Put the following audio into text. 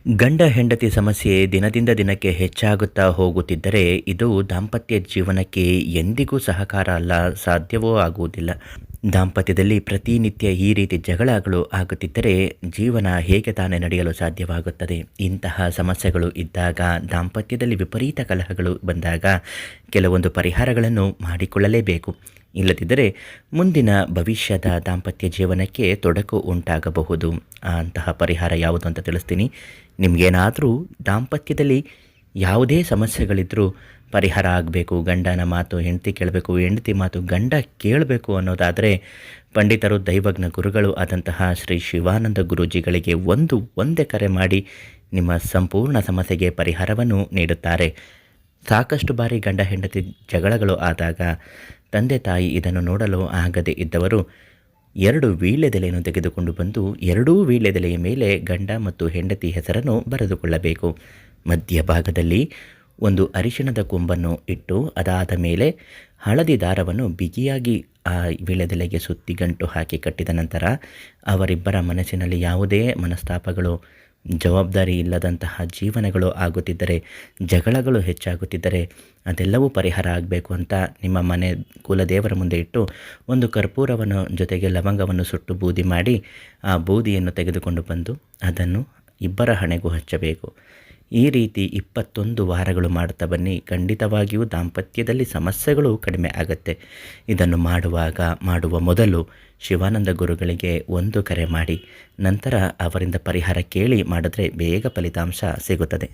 ಗಂಡ ಹೆಂಡತಿ ಸಮಸ್ಯೆ ದಿನದಿಂದ ದಿನಕ್ಕೆ ಹೆಚ್ಚಾಗುತ್ತಾ ಹೋಗುತ್ತಿದ್ದರೆ ಇದು ದಾಂಪತ್ಯ ಜೀವನಕ್ಕೆ ಎಂದಿಗೂ ಸಹಕಾರ ಅಲ್ಲ, ಸಾಧ್ಯವೂ ಆಗುವುದಿಲ್ಲ. ದಾಂಪತ್ಯದಲ್ಲಿ ಪ್ರತಿನಿತ್ಯ ಈ ರೀತಿ ಜಗಳಗಳು ಆಗುತ್ತಿದ್ದರೆ ಜೀವನ ಹೇಗೆ ತಾನೇ ನಡೆಯಲು ಸಾಧ್ಯವಾಗುತ್ತದೆ? ಇಂತಹ ಸಮಸ್ಯೆಗಳು ಇದ್ದಾಗ, ದಾಂಪತ್ಯದಲ್ಲಿ ವಿಪರೀತ ಕಲಹಗಳು ಬಂದಾಗ ಕೆಲವೊಂದು ಪರಿಹಾರಗಳನ್ನು ಮಾಡಿಕೊಳ್ಳಲೇಬೇಕು. ಇಲ್ಲದಿದ್ದರೆ ಮುಂದಿನ ಭವಿಷ್ಯದ ದಾಂಪತ್ಯ ಜೀವನಕ್ಕೆ ತೊಡಕು ಉಂಟಾಗಬಹುದು. ಅಂತಹ ಪರಿಹಾರ ಯಾವುದು ಅಂತ ತಿಳಿಸ್ತೀನಿ. ನಿಮಗೇನಾದರೂ ದಾಂಪತ್ಯದಲ್ಲಿ ಯಾವುದೇ ಸಮಸ್ಯೆಗಳಿದ್ದರೂ ಪರಿಹಾರ ಆಗಬೇಕು, ಗಂಡನ ಮಾತು ಹೆಂಡತಿ ಕೇಳಬೇಕು, ಹೆಂಡತಿ ಮಾತು ಗಂಡ ಕೇಳಬೇಕು ಅನ್ನೋದಾದರೆ ಪಂಡಿತರು, ದೈವಜ್ಞ ಗುರುಗಳು ಆದಂತಹ ಶ್ರೀ ಶಿವಾನಂದ ಗುರೂಜಿಗಳಿಗೆ ಒಂದೇ ಕರೆ ಮಾಡಿ ನಿಮ್ಮ ಸಂಪೂರ್ಣ ಸಮಸ್ಯೆಗೆ ಪರಿಹಾರವನ್ನು ನೀಡುತ್ತಾರೆ. ಸಾಕಷ್ಟು ಬಾರಿ ಗಂಡ ಹೆಂಡತಿ ಜಗಳಗಳು ಆದಾಗ ತಂದೆ ತಾಯಿ ಇದನ್ನು ನೋಡಲು ಆಗದೇ ಇದ್ದವರು 2 ವೀಳ್ಯದೆಲೆಯನ್ನು ತೆಗೆದುಕೊಂಡು ಬಂದು ಎರಡೂ ವೀಳ್ಯದೆಲೆಯ ಮೇಲೆ ಗಂಡ ಮತ್ತು ಹೆಂಡತಿ ಹೆಸರನ್ನು ಬರೆದುಕೊಳ್ಳಬೇಕು. ಮಧ್ಯಭಾಗದಲ್ಲಿ ಒಂದು ಅರಿಶಿಣದ ಕೊಂಬನ್ನು ಇಟ್ಟು ಅದಾದ ಮೇಲೆ ಹಳದಿ ದಾರವನ್ನು ಬಿಗಿಯಾಗಿ ಆ ವೀಳ್ಯದೆಲೆಗೆ ಸುತ್ತಿ ಗಂಟು ಹಾಕಿ ಕಟ್ಟಿದ ನಂತರ ಅವರಿಬ್ಬರ ಮನಸ್ಸಿನಲ್ಲಿ ಯಾವುದೇ ಮನಸ್ತಾಪಗಳು, ಜವಾಬ್ದಾರಿ ಇಲ್ಲದಂತಹ ಜೀವನಗಳು ಆಗುತ್ತಿದ್ದರೆ, ಜಗಳಗಳು ಹೆಚ್ಚಾಗುತ್ತಿದ್ದರೆ ಅದೆಲ್ಲವೂ ಪರಿಹಾರ ಆಗಬೇಕು ಅಂತ ನಿಮ್ಮ ಮನೆ ಕುಲದೇವರ ಮುಂದೆ ಇಟ್ಟು ಒಂದು ಕರ್ಪೂರವನ್ನು ಜೊತೆಗೆ ಲವಂಗವನ್ನು ಸುಟ್ಟು ಬೂದಿ ಮಾಡಿ ಆ ಬೂದಿಯನ್ನು ತೆಗೆದುಕೊಂಡು ಬಂದು ಅದನ್ನು ಇಬ್ಬರ ಹಣೆಗೂ ಹಚ್ಚಬೇಕು. ಈ ರೀತಿ 21 ವಾರಗಳು ಮಾಡ್ತಾ ಬನ್ನಿ. ಖಂಡಿತವಾಗಿಯೂ ದಾಂಪತ್ಯದಲ್ಲಿ ಸಮಸ್ಯೆಗಳು ಕಡಿಮೆ ಆಗುತ್ತೆ. ಇದನ್ನು ಮಾಡುವ ಮೊದಲು ಶಿವಾನಂದ ಗುರುಗಳಿಗೆ ಒಂದು ಕರೆ ಮಾಡಿ ನಂತರ ಅವರಿಂದ ಪರಿಹಾರ ಕೇಳಿ ಮಾಡಿದ್ರೆ ಬೇಗ ಫಲಿತಾಂಶ ಸಿಗುತ್ತದೆ.